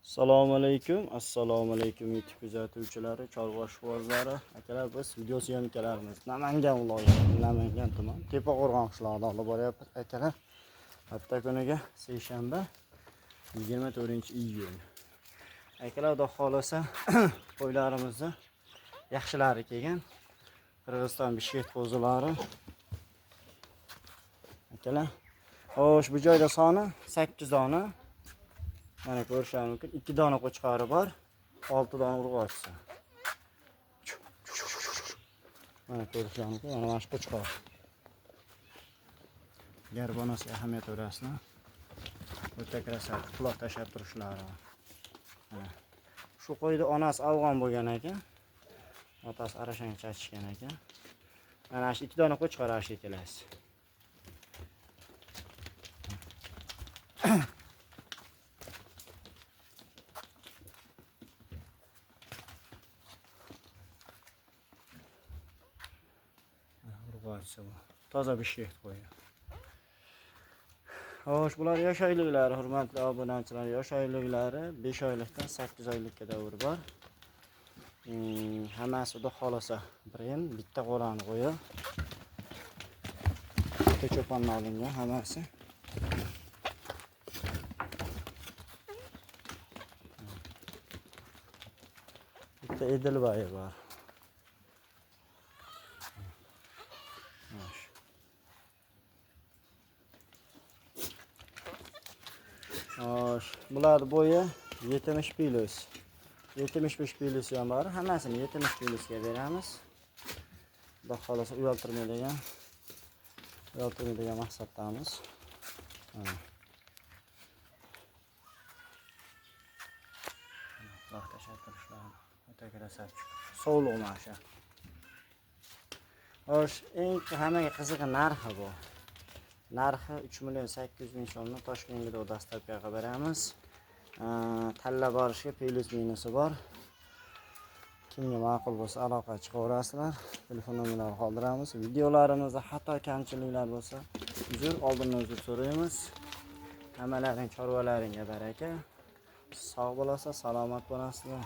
Assalomu alaykum YouTube kuzatuvchilari, chorva ishqibozlari, akalar, biz video syomkalarimiz Namangan viloyati, Namangan tuman Tepaqo'rg'on qishlog'ida olib boryapmiz, akalar. Hafta kuniga seshanba 24-iyun. Akalar, xudo xolasa qo'ylarimizni yaxshilari kelgan. Qirg'iziston Bishkek qo'zilari. Akalar, xo'sh, bu joyda soni 8 dona. Mana ko'rishingiz mumkin, 2 dona qo'chqori bor, 6 dona urg'ochisi. Mana ko'rishingiz mumkin, mana shu qo'chqor. Garbonasiga ahamiyat berasizlar. O'ta krasat, quloq tashab turishlari. Shu qo'yda onasi afg'on bo'lgan ekan. Otasi arashang chachishgan ekan. Mana shu 2 dona qo'chqor ashi kelasiz. Toza Bishkek qo'yi. Xo'sh, bular yosh oyliklari, hurmatli obunachilar, yosh oyliklari 5 oylikdan 8 oylikka davr bor. Hammasi xudo xolasa birin bitta qo'rani qo'yi. Bitta cho'ponni olingan hammasi. Bitta Edilboy bor. Bular bo'yi 70 kilos. 75 kilosi ham bor. Hammasini 70 kilosga beramiz. Xudo xolasa uyaltirmaydigan maqsaddamiz. Vaqt tashabbuslar. O'ta krasat. Sovliq masha. Xo'sh, eng hammaga qizig'i narxi bu. Narxi 3.800.000 so'mni Toshkentga dastavkaga beramiz. Tanlab borishga plus minusi bor. Kimga ma'qul bo'lsa aloqa chiqaverasizlar. Telefon nomerlarini qoldiramiz. Videolarimizda xato kamchiliklar bo'lsa, oldindan uzr so'raymiz. Hammalaring chorvalaringga baraka. Sog' bo'lasiz, salomat bo'lasizlar.